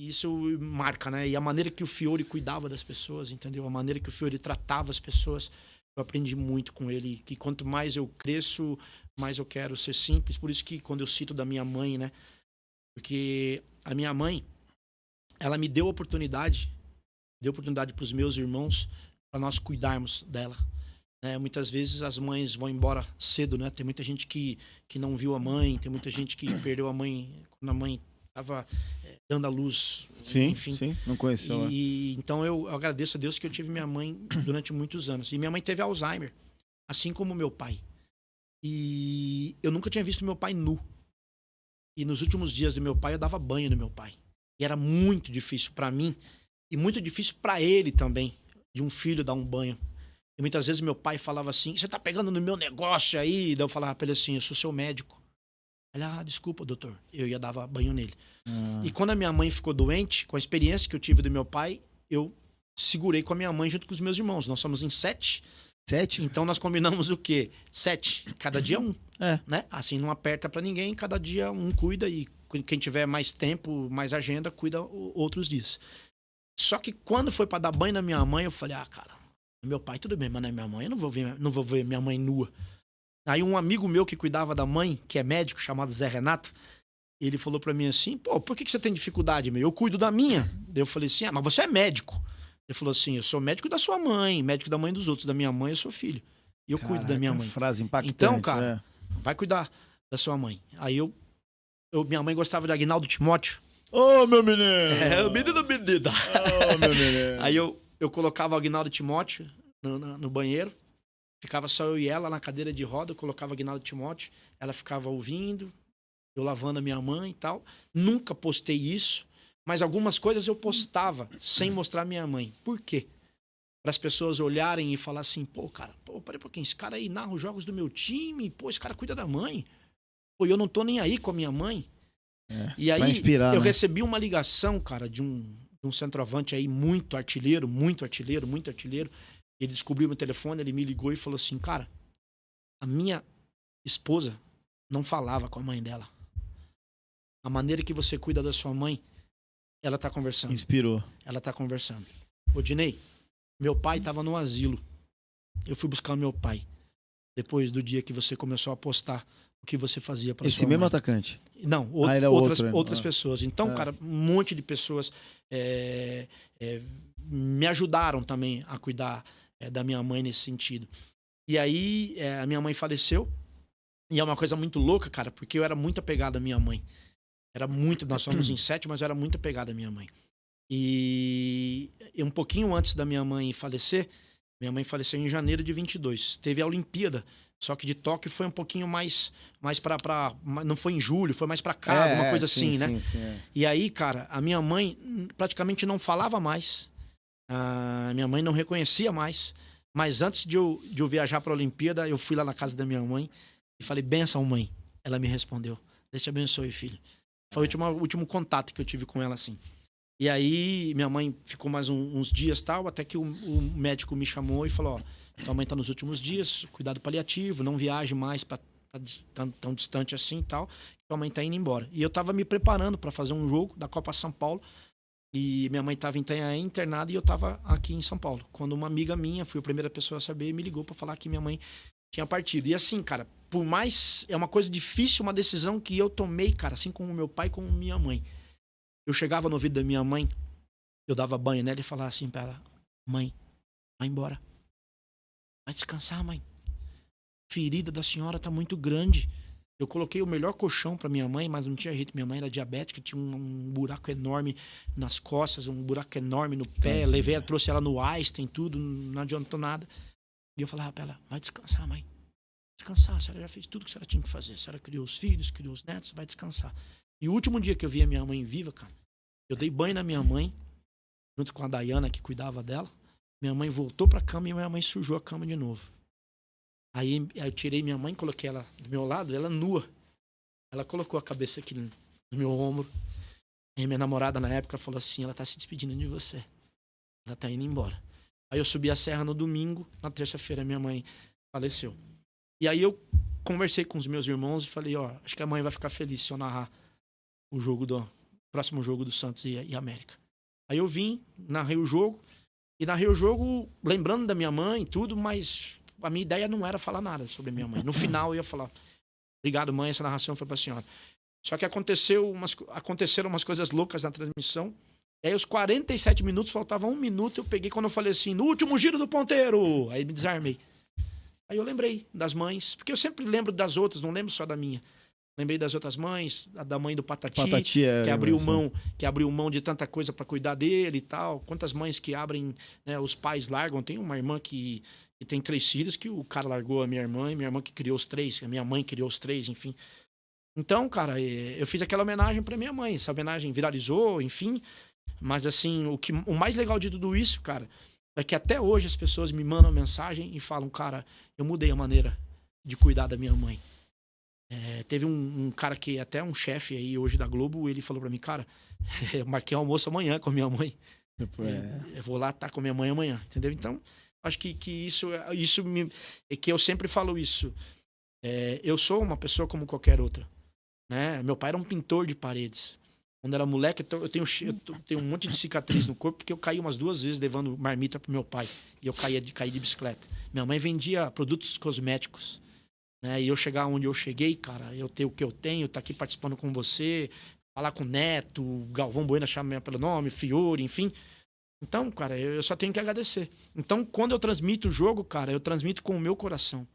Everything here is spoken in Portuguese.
E isso marca, né? E a maneira que o Fiore cuidava das pessoas, entendeu? A maneira que o Fiore tratava as pessoas, eu aprendi muito com ele. Que quanto mais eu cresço, mais eu quero ser simples. Por isso que quando eu cito da minha mãe, né? Porque a minha mãe, ela me deu oportunidade para os meus irmãos, para nós cuidarmos dela. Muitas vezes as mães vão embora cedo, né? Tem muita gente que não viu a mãe, tem muita gente que perdeu a mãe quando a mãe estava dando a luz. Sim, enfim. sim, não conheceu. Então eu agradeço a Deus que eu tive minha mãe durante muitos anos. E minha mãe teve Alzheimer, assim como meu pai. E eu nunca tinha visto meu pai nu. E nos últimos dias do meu pai, eu dava banho no meu pai. E era muito difícil para mim e muito difícil para ele também, de um filho dar um banho. E muitas vezes meu pai falava assim, você tá pegando no meu negócio aí? Daí eu falava pra ele assim, eu sou seu médico. Ele, desculpa, doutor. Eu ia dar banho nele. E quando a minha mãe ficou doente, com a experiência que eu tive do meu pai, eu segurei com a minha mãe junto com os meus irmãos. Nós somos em 7. 7? Então nós combinamos o quê? 7. Cada dia 1. É. Né? Assim, não aperta pra ninguém, cada dia um cuida e quem tiver mais tempo, mais agenda, cuida outros dias. Só que quando foi pra dar banho na minha mãe, eu falei, cara, meu pai, tudo bem, mas não é minha mãe, eu não vou ver minha mãe nua. Aí um amigo meu que cuidava da mãe, que é médico, chamado Zé Renato, ele falou pra mim assim, por que você tem dificuldade, meu? Eu cuido da minha. Daí eu falei assim, mas você é médico. Ele falou assim, eu sou médico da sua mãe, médico da mãe dos outros, da minha mãe eu sou filho. E eu cuido da minha mãe. Frase impactante. Então, cara, vai cuidar da sua mãe. Aí minha mãe gostava de Aguinaldo Timóteo. Ô, meu menino! O menino. Ô, meu menino! Aí eu colocava o Aguinaldo Timóteo no banheiro, ficava só eu e ela na cadeira de roda, eu colocava o Aguinaldo Timóteo, ela ficava ouvindo, eu lavando a minha mãe e tal. Nunca postei isso, mas algumas coisas eu postava sem mostrar a minha mãe. Por quê? Para as pessoas olharem e falar assim, peraí um pouquinho, esse cara aí narra os jogos do meu time, esse cara cuida da mãe. Eu não tô nem aí com a minha mãe. E aí eu recebi uma ligação, cara, de um centroavante aí muito artilheiro. Ele descobriu meu telefone, ele me ligou e falou assim, cara, a minha esposa não falava com a mãe dela. A maneira que você cuida da sua mãe, ela tá conversando. Inspirou. Ela tá conversando. Ô, Dinei, meu pai tava no asilo. Eu fui buscar o meu pai. Depois do dia que você começou a postar o que você fazia para sua mãe. Esse mesmo atacante? Não, outras pessoas. Então, cara, um monte de pessoas me ajudaram também a cuidar da minha mãe nesse sentido. E aí, a minha mãe faleceu. E é uma coisa muito louca, cara, porque eu era muito apegado à minha mãe. Nós somos em 7, mas eu era muito apegado à minha mãe. E um pouquinho antes da minha mãe faleceu em janeiro de 22. Teve a Olimpíada, só que de Tóquio foi um pouquinho mais não foi em julho, foi mais pra cá, alguma coisa assim, né? Sim, E aí, cara, a minha mãe praticamente não falava mais. A minha mãe não reconhecia mais. Mas antes de eu viajar pra Olimpíada, eu fui lá na casa da minha mãe e falei, benção, mãe. Ela me respondeu, Deus te abençoe, filho. Foi o último contato que eu tive com ela, assim. E aí, minha mãe ficou mais uns dias tal, até que o médico me chamou e falou, tua mãe tá nos últimos dias, cuidado paliativo, não viaje mais pra tão distante assim e tal, tua mãe tá indo embora. E eu tava me preparando para fazer um jogo da Copa São Paulo, e minha mãe tava em Itanhaém internada e eu tava aqui em São Paulo. Quando uma amiga minha, fui a primeira pessoa a saber, me ligou para falar que minha mãe tinha partido. E assim, cara, por mais... É uma coisa difícil, uma decisão que eu tomei, cara, assim como meu pai, como minha mãe. Eu chegava no ouvido da minha mãe, eu dava banho nela e falava assim pra ela, mãe, vai embora. Vai descansar, mãe. A ferida da senhora tá muito grande. Eu coloquei o melhor colchão pra minha mãe, mas não tinha jeito. Minha mãe era diabética, tinha um buraco enorme nas costas, um buraco enorme no pé. Levei, trouxe ela no Einstein, tudo, não adiantou nada. E eu falava pra ela, vai descansar, mãe. Descansar, a senhora já fez tudo que a senhora tinha que fazer. A senhora criou os filhos, criou os netos, vai descansar. E o último dia que eu vi a minha mãe viva, cara, eu dei banho na minha mãe, junto com a Dayana, que cuidava dela. Minha mãe voltou pra cama e minha mãe sujou a cama de novo. Aí eu tirei minha mãe, coloquei ela do meu lado, ela nua. Ela colocou a cabeça aqui no meu ombro. Aí minha namorada na época falou assim, ela tá se despedindo de você. Ela tá indo embora. Aí eu subi a serra no domingo, na terça-feira minha mãe faleceu. E aí eu conversei com os meus irmãos e falei, acho que a mãe vai ficar feliz se eu narrar o jogo próximo jogo do Santos e América. Aí eu vim, narrei o jogo, e narrei o jogo lembrando da minha mãe e tudo, mas a minha ideia não era falar nada sobre a minha mãe. No final eu ia falar, obrigado mãe, essa narração foi pra senhora. Só que aconteceram umas coisas loucas na transmissão. E aí, aos 47 minutos, faltava 1 minuto, eu peguei quando eu falei assim, no último giro do ponteiro. Aí me desarmei. Aí eu lembrei das mães, porque eu sempre lembro das outras, não lembro só da minha. Lembrei das outras mães, da mãe do Patati que abriu mão de tanta coisa para cuidar dele e tal. Quantas mães que abrem, né, os pais largam. Tem uma irmã que tem 3 filhos, que o cara largou a minha irmã que criou os 3, a minha mãe criou os 3, enfim. Então, cara, eu fiz aquela homenagem para minha mãe. Essa homenagem viralizou, enfim. Mas, assim, o mais legal de tudo isso, cara, é que até hoje as pessoas me mandam mensagem e falam, cara, eu mudei a maneira de cuidar da minha mãe. Teve um cara que até um chefe aí hoje da Globo, ele falou pra mim, cara, eu marquei almoço amanhã com a minha mãe. Eu vou lá estar com a minha mãe amanhã, entendeu? Então, acho que isso é que eu sempre falo isso. Eu sou uma pessoa como qualquer outra, né? Meu pai era um pintor de paredes. Quando era moleque, eu tenho um monte de cicatriz no corpo, porque eu caí umas 2 vezes levando marmita pro meu pai. E eu caí de bicicleta. Minha mãe vendia produtos cosméticos. Né? E eu chegar onde eu cheguei, cara, eu tenho o que eu tenho, tá aqui participando com você, falar com o Neto, Galvão Bueno chama pelo nome, Fiore, enfim. Então, cara, eu só tenho que agradecer. Então, quando eu transmito o jogo, cara, eu transmito com o meu coração.